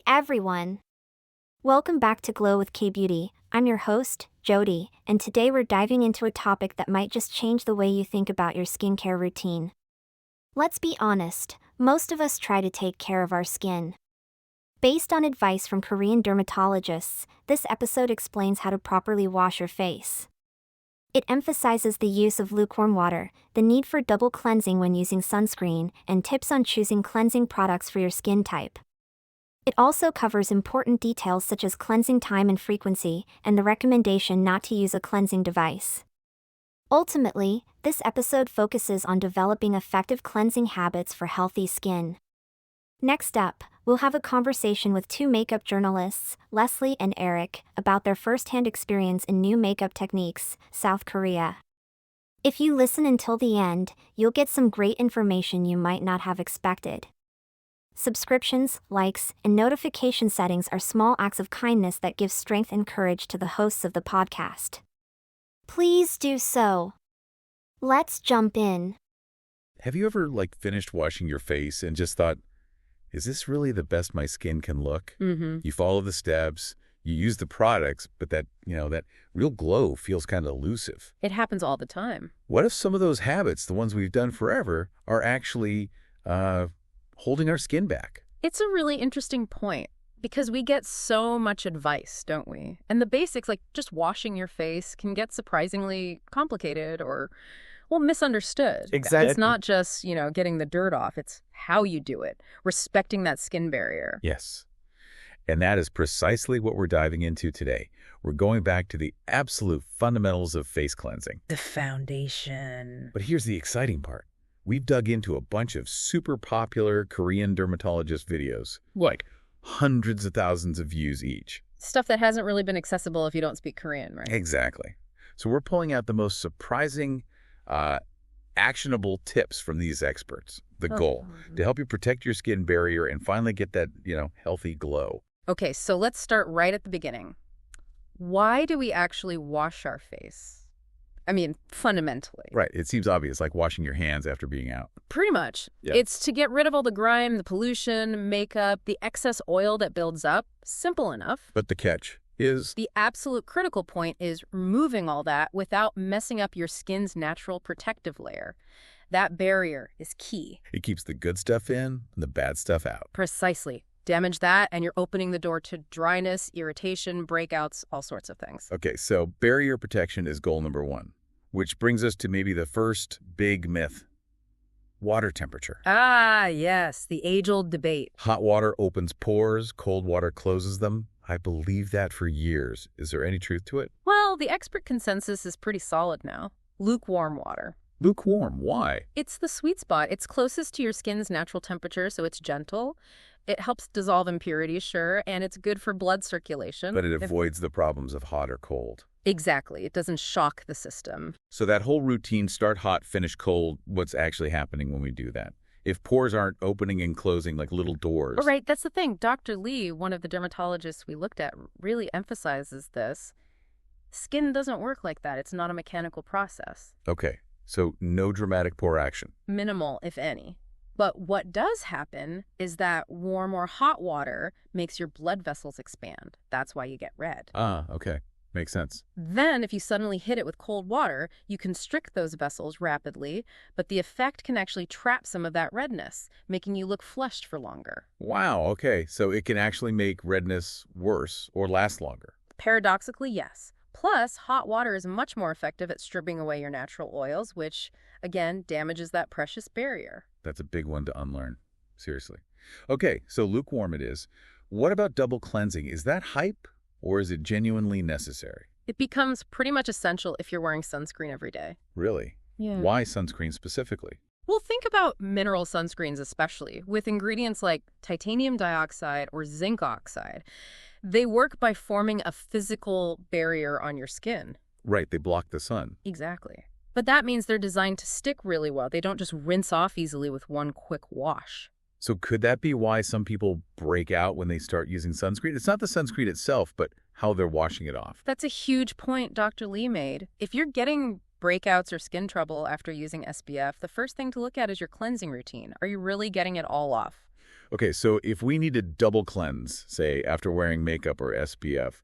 everyone! Welcome back to Glow with K-Beauty. I'm your host, Jody, and today we're diving into a topic that might just change the way you think about your skincare routine. Let's be honest, most of us try to take care of our skin. Based on advice from Korean dermatologists, this episode explains how to properly wash your face. It emphasizes the use of lukewarm water, the need for double cleansing when using sunscreen, and tips on choosing cleansing products for your skin type. It also covers important details such as cleansing time and frequency, and the recommendation not to use a cleansing device. Ultimately, this episode focuses on developing effective cleansing habits for healthy skin. Next up, we'll have a conversation with two makeup journalists, Leslie and Eric, about their first-hand experience in new makeup techniques, South Korea. If you listen until the end, you'll get some great information you might not have expected. Subscriptions, likes, and notification settings are small acts of kindness that give strength and courage to the hosts of the podcast. Please do so. Let's jump in. Have you ever, finished washing your face and just thought, is this really the best my skin can look? Mm-hmm. You follow the steps, you use the products, but that real glow feels kind of elusive. It happens all the time. What if some of those habits, the ones we've done forever, are actually holding our skin back? It's a really interesting point because we get so much advice, don't we? And the basics, like just washing your face, can get surprisingly complicated or, misunderstood. Exactly. It's not just, getting the dirt off. It's how you do it, respecting that skin barrier. Yes. And that is precisely what we're diving into today. We're going back to the absolute fundamentals of face cleansing. The foundation. But here's the exciting part. We've dug into a bunch of super popular Korean dermatologist videos, hundreds of thousands of views each. Stuff that hasn't really been accessible if you don't speak Korean, right? Exactly. So we're pulling out the most surprising, actionable tips from these experts. The goal, to help you protect your skin barrier and finally get that, healthy glow. Okay, so let's start right at the beginning. Why do we actually wash our face? I mean, fundamentally. Right. It seems obvious, like washing your hands after being out. Pretty much. Yeah. It's to get rid of all the grime, the pollution, makeup, the excess oil that builds up. Simple enough. But the catch is... The absolute critical point is removing all that without messing up your skin's natural protective layer. That barrier is key. It keeps the good stuff in and the bad stuff out. Precisely. Damage that, and you're opening the door to dryness, irritation, breakouts, all sorts of things. Okay, so barrier protection is goal number one, which brings us to maybe the first big myth. Water temperature. Ah, yes, the age-old debate. Hot water opens pores, cold water closes them. I believed that for years. Is there any truth to it? Well, the expert consensus is pretty solid now. Lukewarm water. Lukewarm, why? It's the sweet spot. It's closest to your skin's natural temperature, so it's gentle. It helps dissolve impurities, sure, and it's good for blood circulation. But it avoids the problems of hot or cold. Exactly. It doesn't shock the system. So that whole routine, start hot, finish cold, what's actually happening when we do that? If pores aren't opening and closing like little doors. Right, that's the thing. Dr. Lee, one of the dermatologists we looked at, really emphasizes this. Skin doesn't work like that. It's not a mechanical process. Okay, so no dramatic pore action. Minimal, if any. But what does happen is that warm or hot water makes your blood vessels expand. That's why you get red. Ah, okay. Makes sense. Then, if you suddenly hit it with cold water, you constrict those vessels rapidly, but the effect can actually trap some of that redness, making you look flushed for longer. Wow, okay. So it can actually make redness worse or last longer. Paradoxically, yes. Plus, hot water is much more effective at stripping away your natural oils, which, again, damages that precious barrier. That's a big one to unlearn. Seriously. Okay, so lukewarm it is. What about double cleansing? Is that hype or is it genuinely necessary? It becomes pretty much essential if you're wearing sunscreen every day. Really? Yeah. Why sunscreen specifically? Well, think about mineral sunscreens especially, with ingredients like titanium dioxide or zinc oxide. They work by forming a physical barrier on your skin. Right, they block the sun. Exactly. But that means they're designed to stick really well. They don't just rinse off easily with one quick wash. So could that be why some people break out when they start using sunscreen? It's not the sunscreen itself, but how they're washing it off. That's a huge point Dr. Lee made. If you're getting breakouts or skin trouble after using SPF, the first thing to look at is your cleansing routine. Are you really getting it all off? Okay, so if we need to double cleanse, say, after wearing makeup or SPF,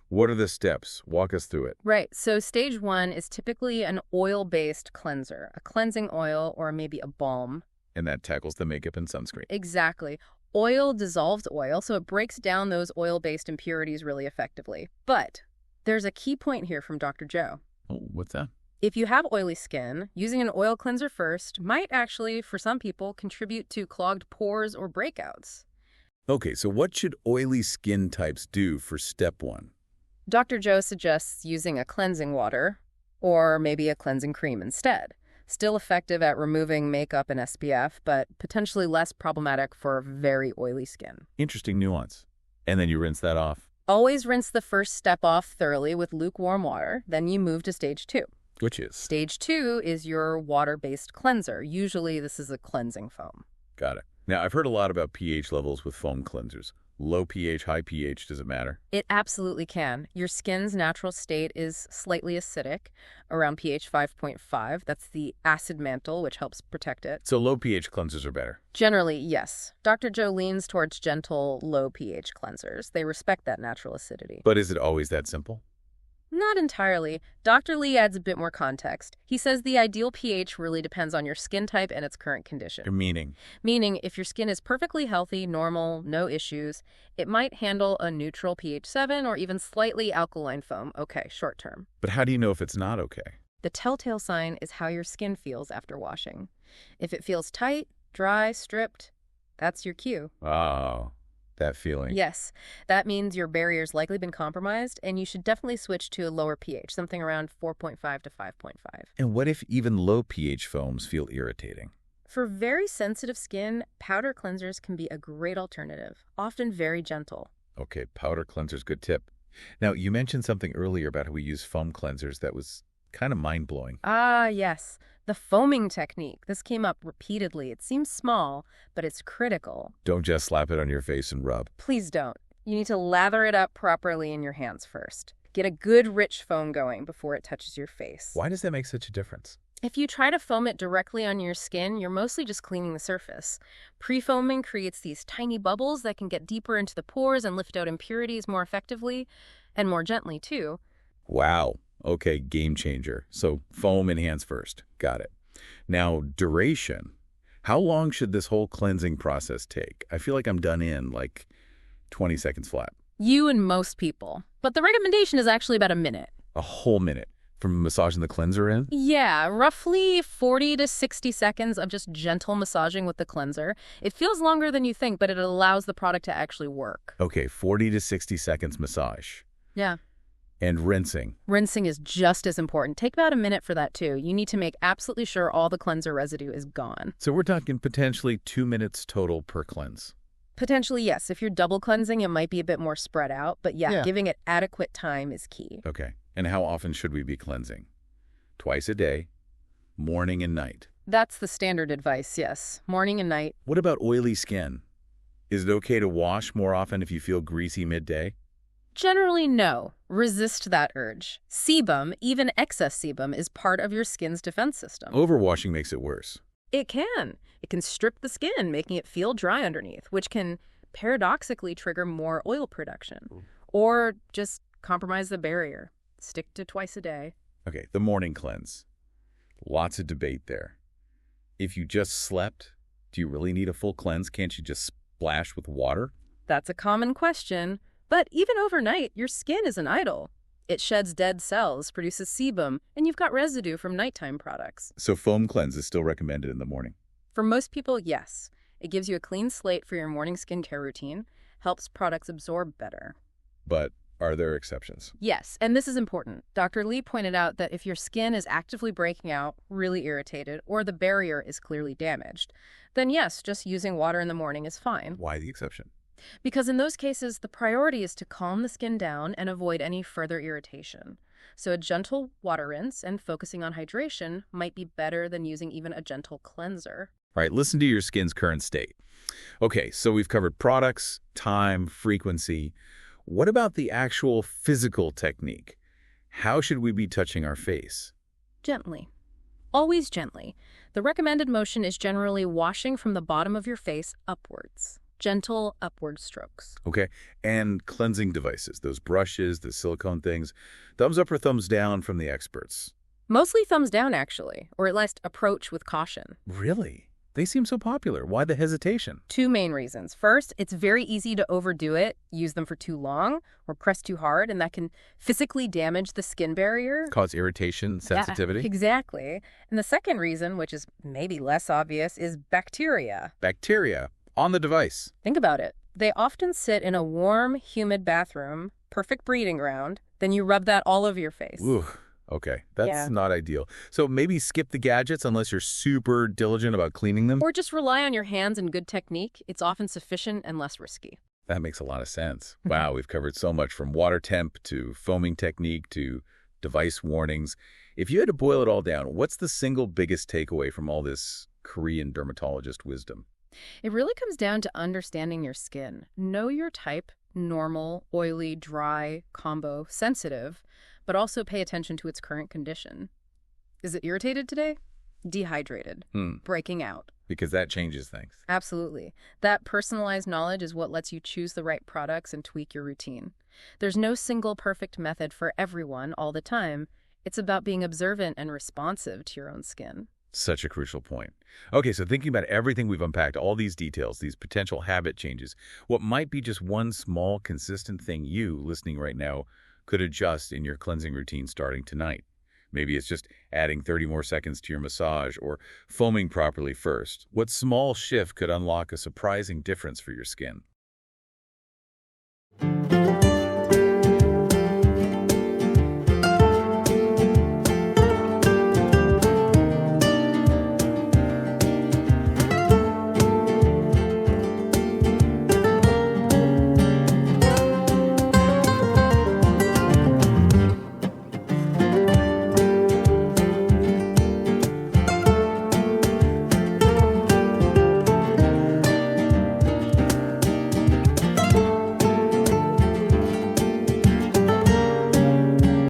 what are the steps? Walk us through it. Right, so stage 1 is typically an oil-based cleanser, a cleansing oil or maybe a balm. And that tackles the makeup and sunscreen. Exactly. Oil dissolves oil, so it breaks down those oil-based impurities really effectively. But there's a key point here from Dr. Joe. Oh, what's that? If you have oily skin, using an oil cleanser first might actually, for some people, contribute to clogged pores or breakouts. Okay, so what should oily skin types do for step 1? Dr. Joe suggests using a cleansing water or maybe a cleansing cream instead. Still effective at removing makeup and SPF, but potentially less problematic for very oily skin. Interesting nuance. And then you rinse that off. Always rinse the first step off thoroughly with lukewarm water, then you move to stage 2. Which is? Stage 2 is your water-based cleanser. Usually this is a cleansing foam. Got it. Now, I've heard a lot about pH levels with foam cleansers. Low pH, high pH, does it matter? It absolutely can. Your skin's natural state is slightly acidic, around pH 5.5. That's the acid mantle, which helps protect it. So low pH cleansers are better. Generally, yes. Dr. Joe leans towards gentle, low pH cleansers. They respect that natural acidity. But is it always that simple? Not entirely. Dr. Lee adds a bit more context. He says the ideal pH really depends on your skin type and its current condition. Meaning? Meaning, if your skin is perfectly healthy, normal, no issues, it might handle a neutral pH 7 or even slightly alkaline foam. Okay, short term. But how do you know if it's not okay? The telltale sign is how your skin feels after washing. If it feels tight, dry, stripped, that's your cue. Oh, that feeling. Yes, that means your barrier's likely been compromised, and you should definitely switch to a lower pH, something around 4.5 to 5.5. And what if even low pH foams feel irritating? For very sensitive skin, powder cleansers can be a great alternative, often very gentle. Okay, powder cleanser's good tip. Now, you mentioned something earlier about how we use foam cleansers that was kind of mind-blowing. Ah, yes. The foaming technique. This came up repeatedly. It seems small, but it's critical. Don't just slap it on your face and rub. Please don't. You need to lather it up properly in your hands first. Get a good rich foam going before it touches your face. Why does that make such a difference? If you try to foam it directly on your skin, you're mostly just cleaning the surface. Pre-foaming creates these tiny bubbles that can get deeper into the pores and lift out impurities more effectively and more gently, too. Wow. Okay, game changer. So foam in hands first. Got it. Now, duration. How long should this whole cleansing process take? I feel like I'm done in like 20 seconds flat. You and most people. But the recommendation is actually about a minute. A whole minute from massaging the cleanser in? Yeah, roughly 40 to 60 seconds of just gentle massaging with the cleanser. It feels longer than you think, but it allows the product to actually work. Okay, 40 to 60 seconds massage. Yeah. And rinsing. Rinsing is just as important. Take about a minute for that, too. You need to make absolutely sure all the cleanser residue is gone. So we're talking potentially 2 minutes total per cleanse. Potentially, yes. If you're double cleansing, it might be a bit more spread out. But yeah, giving it adequate time is key. Okay. And how often should we be cleansing? Twice a day, morning and night. That's the standard advice, yes. Morning and night. What about oily skin? Is it okay to wash more often if you feel greasy midday? Generally, no. Resist that urge. Sebum, even excess sebum, is part of your skin's defense system. Overwashing makes it worse. It can. It can strip the skin, making it feel dry underneath, which can paradoxically trigger more oil production. Or just compromise the barrier. Stick to twice a day. Okay, the morning cleanse. Lots of debate there. If you just slept, do you really need a full cleanse? Can't you just splash with water? That's a common question. But even overnight, your skin isn't idle. It sheds dead cells, produces sebum, and you've got residue from nighttime products. So foam cleanse is still recommended in the morning? For most people, yes. It gives you a clean slate for your morning skincare routine, helps products absorb better. But are there exceptions? Yes, and this is important. Dr. Lee pointed out that if your skin is actively breaking out, really irritated, or the barrier is clearly damaged, then yes, just using water in the morning is fine. Why the exception? Because in those cases, the priority is to calm the skin down and avoid any further irritation. So a gentle water rinse and focusing on hydration might be better than using even a gentle cleanser. All right, listen to your skin's current state. Okay, so we've covered products, time, frequency. What about the actual physical technique? How should we be touching our face? Gently. Always gently. The recommended motion is generally washing from the bottom of your face upwards. gentle upward strokes. Okay. And cleansing devices, those brushes, the silicone things, thumbs up or thumbs down from the experts? Mostly thumbs down, actually, or at least approach with caution. Really? They seem so popular. Why the hesitation? Two main reasons. First, it's very easy to overdo it, use them for too long, or press too hard, and that can physically damage the skin barrier. Cause irritation, sensitivity? Yeah, exactly. And the second reason, which is maybe less obvious, is bacteria. Bacteria on the device. Think about it. They often sit in a warm, humid bathroom, perfect breeding ground. Then you rub that all over your face. Ooh, okay. That's Yeah. not ideal. So maybe skip the gadgets unless you're super diligent about cleaning them? Or just rely on your hands and good technique. It's often sufficient and less risky. That makes a lot of sense. Wow, we've covered so much from water temp to foaming technique to device warnings. If you had to boil it all down, what's the single biggest takeaway from all this Korean dermatologist wisdom? It really comes down to understanding your skin. Know your type, normal, oily, dry, combo, sensitive, but also pay attention to its current condition. Is it irritated today? Dehydrated. Breaking out. Because that changes things. Absolutely. That personalized knowledge is what lets you choose the right products and tweak your routine. There's no single perfect method for everyone all the time. It's about being observant and responsive to your own skin. Such a crucial point. Okay, so thinking about everything we've unpacked, all these details, these potential habit changes, what might be just one small, consistent thing you, listening right now, could adjust in your cleansing routine starting tonight? Maybe it's just adding 30 more seconds to your massage or foaming properly first. What small shift could unlock a surprising difference for your skin?